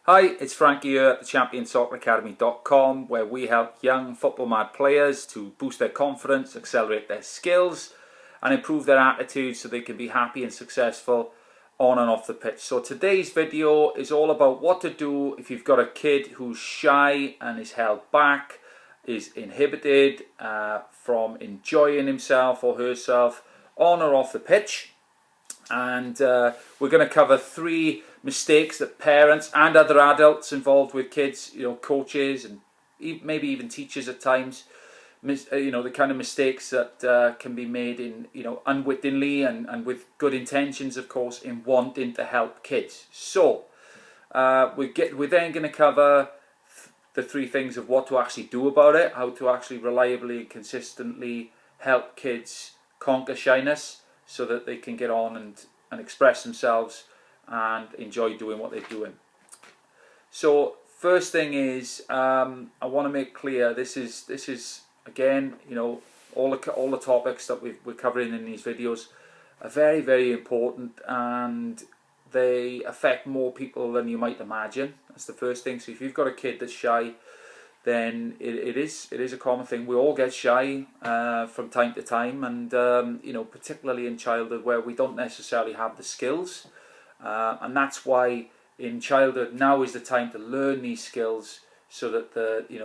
Hi, it's Frankie here at the ChampionSoccerAcademy.com, where we help young football-mad players to boost their confidence, accelerate their skills and improve their attitude so they can be happy and successful on and off the pitch. So today's video is all about what to do if you've got a kid who's shy and is held back, is inhibited from enjoying himself or herself on or off the pitch. And we're going to cover 3 mistakes that parents and other adults involved with kids, coaches and maybe even teachers at times, the kind of mistakes that can be made in, unwittingly and with good intentions, of course, in wanting to help kids. So we're then going to cover the 3 things of what to actually do about it, how to actually reliably and consistently help kids conquer shyness, so that they can get on and express themselves and enjoy doing what they're doing. So first thing is, I want to make clear this is again, all the topics that we're covering in these videos are very, very important, and they affect more people than you might imagine. That's the first thing. So if you've got a kid that's shy, then it is a common thing. We all get shy from time to time, and particularly in childhood where we don't necessarily have the skills, and that's why in childhood now is the time to learn these skills, so that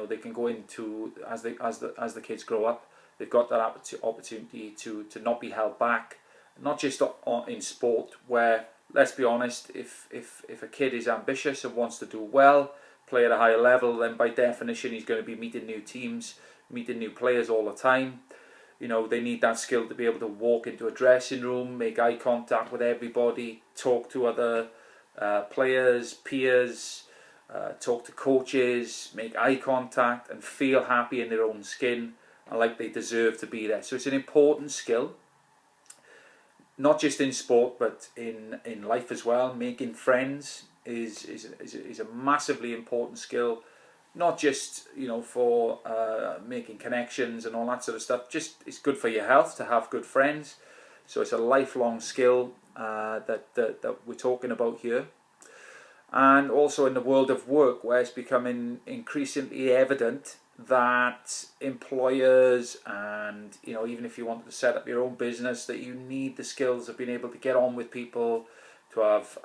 they can go into as the kids grow up, they've got that opportunity to not be held back, not just in sport, where, let's be honest, if a kid is ambitious and wants to do well, play at a higher level, then by definition he's going to be meeting new teams, meeting new players all the time. They need that skill to be able to walk into a dressing room, make eye contact with everybody, talk to other players, peers, talk to coaches, make eye contact and feel happy in their own skin and like they deserve to be there. So it's an important skill, not just in sport but in life as well. Making friends is a massively important skill, not just for making connections and all that sort of stuff. Just it's good for your health to have good friends. So it's a lifelong skill that we're talking about here. And also in the world of work, where it's becoming increasingly evident that employers and even if you wanted to set up your own business, that you need the skills of being able to get on with people, to have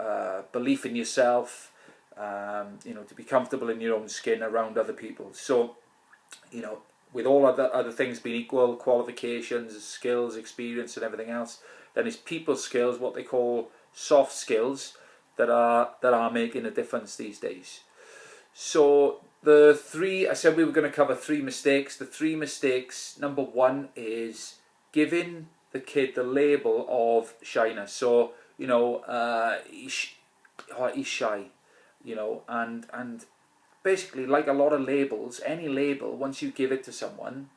belief in yourself, to be comfortable in your own skin around other people. So, with all other things being equal, qualifications, skills, experience and everything else, then it's people skills, what they call soft skills, that are making a difference these days. So the 3, I said we were going to cover 3 mistakes. The 3 mistakes, number 1 is giving the kid the label of shyness. So he's shy, and basically, like a lot of labels, any label, once you give it to someone,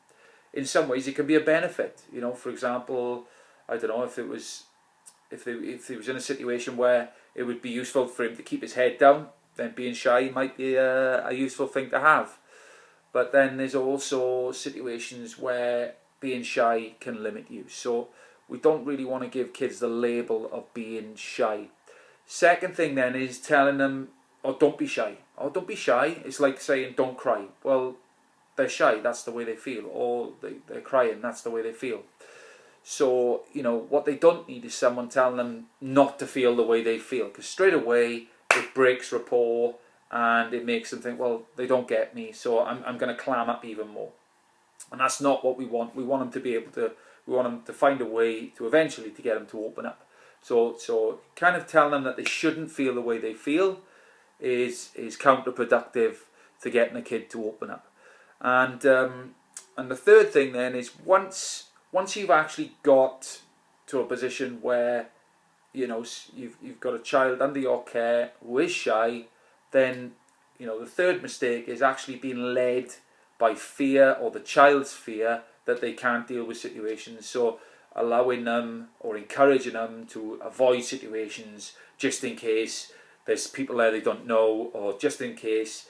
in some ways it can be a benefit. For example, I don't know, if he was in a situation where it would be useful for him to keep his head down, then being shy might be a useful thing to have. But then there's also situations where being shy can limit you. So we don't really want to give kids the label of being shy. Second thing then is telling them, oh, don't be shy. Oh, don't be shy. It's like saying, don't cry. Well, they're shy, that's the way they feel. Or they're crying, that's the way they feel. So, what they don't need is someone telling them not to feel the way they feel. Because straight away, it breaks rapport and it makes them think, well, they don't get me, so I'm going to clam up even more. And that's not what we want. We want them to be able to, we want them to find a way to eventually to get them to open up. So kind of telling them that they shouldn't feel the way they feel is counterproductive to getting a kid to open up. And the third thing then is once you've actually got to a position where you've got a child under your care who is shy, then the third mistake is actually being led by fear, or the child's fear that they can't deal with situations. So allowing them or encouraging them to avoid situations just in case there's people there they don't know, or just in case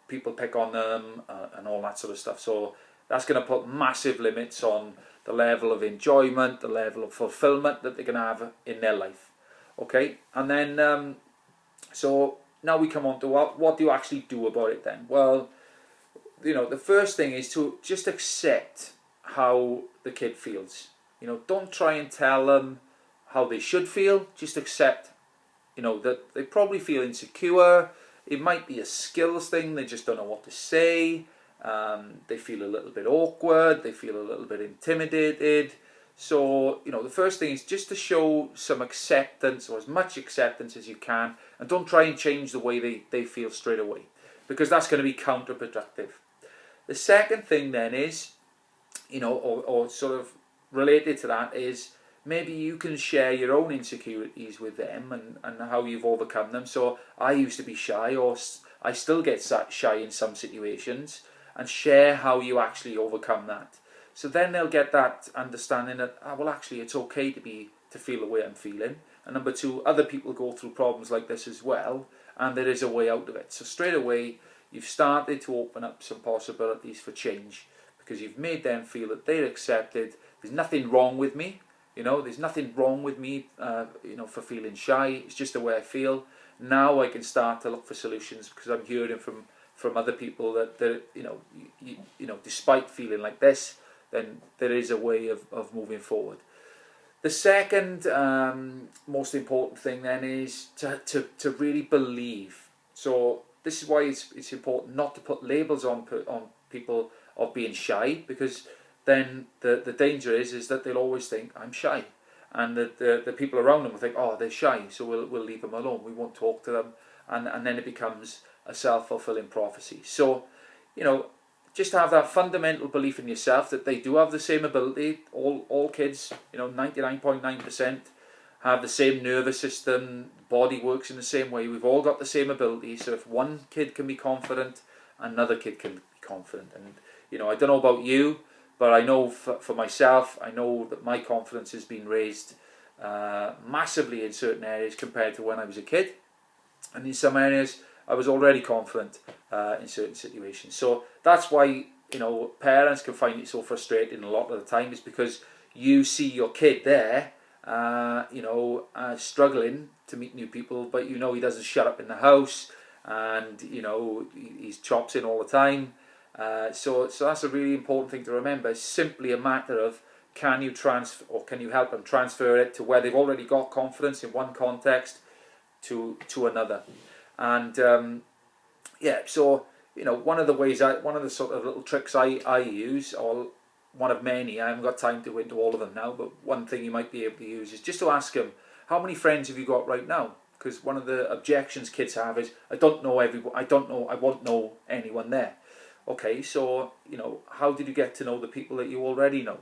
people pick on them and all that sort of stuff. So that's going to put massive limits on the level of enjoyment, the level of fulfillment that they're going to have in their life. Okay, and then so now we come on to what do you actually do about it then? Well, the first thing is to just accept how the kid feels. Don't try and tell them how they should feel. Just accept, that they probably feel insecure. It might be a skills thing. They just don't know what to say. They feel a little bit awkward. They feel a little bit intimidated. So, the first thing is just to show some acceptance, or as much acceptance as you can, and don't try and change the way they feel straight away, because that's going to be counterproductive. The second thing then is, or sort of related to that, is maybe you can share your own insecurities with them and how you've overcome them. So I used to be shy, or I still get shy in some situations, and share how you actually overcome that. So then they'll get that understanding that, well, actually it's okay to feel the way I'm feeling. And number two, other people go through problems like this as well, and there is a way out of it. So straight away, you've started to open up some possibilities for change, because you've made them feel that they're accepted. There's nothing wrong with me. There's nothing wrong with me, for feeling shy. It's just the way I feel. Now I can start to look for solutions, because I'm hearing from other people that despite feeling like this, then there is a way of moving forward. The second most important thing then is to really believe. So this is why it's important not to put labels on people of being shy, because then the danger is that they'll always think I'm shy, and that the people around them will think, oh, they're shy, so we'll leave them alone. We won't talk to them, and then it becomes a self-fulfilling prophecy. So, just have that fundamental belief in yourself that they do have the same ability. All kids, 99.9% have the same nervous system. Body works in the same way. We've all got the same ability. So if one kid can be confident, another kid can be confident. And I don't know about you, but I know for myself, I know that my confidence has been raised massively in certain areas compared to when I was a kid, and in some areas I was already confident in certain situations. So that's why parents can find it so frustrating a lot of the time, is because you see your kid there struggling to meet new people, but he doesn't shut up in the house, and he's chops in all the time. So that's a really important thing to remember. It's simply a matter of, can you help them transfer it to where they've already got confidence in one context to another. And so one of the sort of little tricks I use, or one of many, I haven't got time to go into all of them now, but one thing you might be able to use is just to ask them, how many friends have you got right now? Because one of the objections kids have is, I don't know everyone, I won't know anyone there. Okay, so how did you get to know the people that you already know?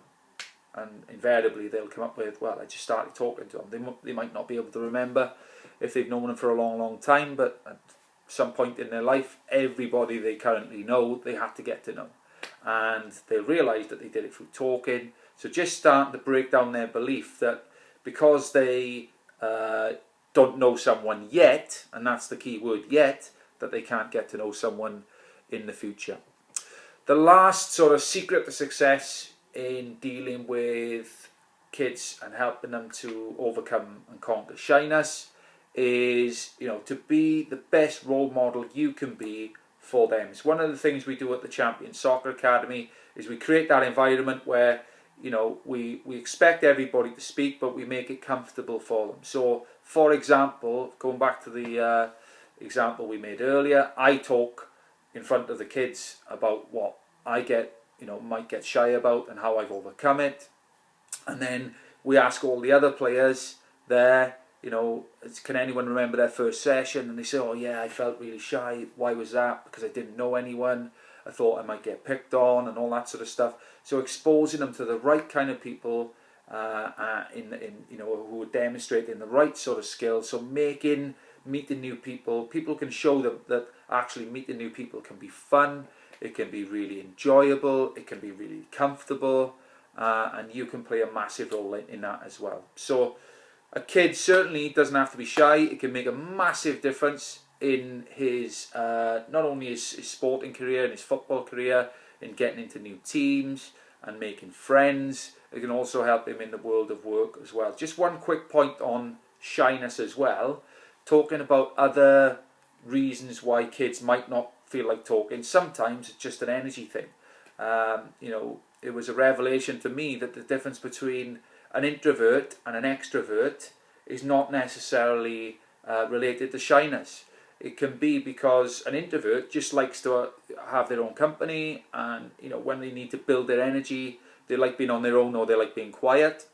And invariably they'll come up with, well, I just started talking to them. They might not be able to remember if they've known them for a long, long time, but at some point in their life, everybody they currently know, they had to get to know. And they realised that they did it through talking. So just starting to break down their belief that because they don't know someone yet, and that's the key word, yet, that they can't get to know someone in the future. The last sort of secret to success in dealing with kids and helping them to overcome and conquer shyness is, to be the best role model you can be for them. It's one of the things we do at the Champion Soccer Academy, is we create that environment where, we expect everybody to speak, but we make it comfortable for them. So, for example, going back to the example we made earlier, I talk in front of the kids about what I might get shy about and how I've overcome it. And then we ask all the other players there, can anyone remember their first session? And they say, oh yeah, I felt really shy. Why was that? Because I didn't know anyone. I thought I might get picked on and all that sort of stuff. So exposing them to the right kind of people who are demonstrating the right sort of skills. So meeting new people can show them that actually meeting new people can be fun, it can be really enjoyable, it can be really comfortable, and you can play a massive role in that as well. So a kid certainly doesn't have to be shy. It can make a massive difference in his not only his sporting career and his football career, in getting into new teams and making friends. It can also help him in the world of work as well. Just one quick point on shyness as well, talking about other reasons why kids might not feel like talking. Sometimes it's just an energy thing. You know, it was a revelation to me that the difference between an introvert and an extrovert is not necessarily related to shyness. It can be because an introvert just likes to have their own company, and you know, when they need to build their energy, they like being on their own, or they like being quiet.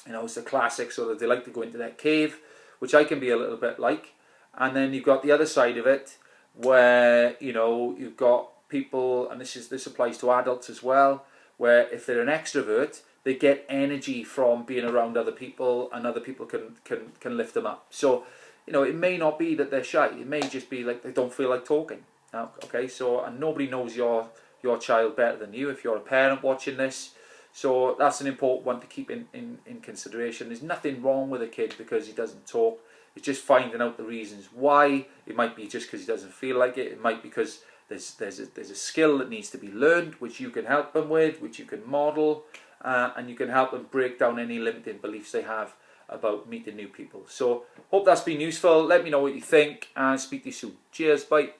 You know, it's the classic, so that they like to go into their cave, which I can be a little bit like. And then you've got the other side of it, where you know, you've got people, and this applies to adults as well, where if they're an extrovert, they get energy from being around other people, and other people can lift them up. So you know, it may not be that they're shy. It may just be like they don't feel like talking. Okay, so, and nobody knows your child better than you if you're a parent watching this. So that's an important one to keep in consideration. There's nothing wrong with a kid because he doesn't talk. It's just finding out the reasons why. It might be just because he doesn't feel like it. It might be because there's a skill that needs to be learned, which you can help them with, which you can model, and you can help them break down any limiting beliefs they have about meeting new people. So hope that's been useful. Let me know what you think, and speak to you soon. Cheers, bye.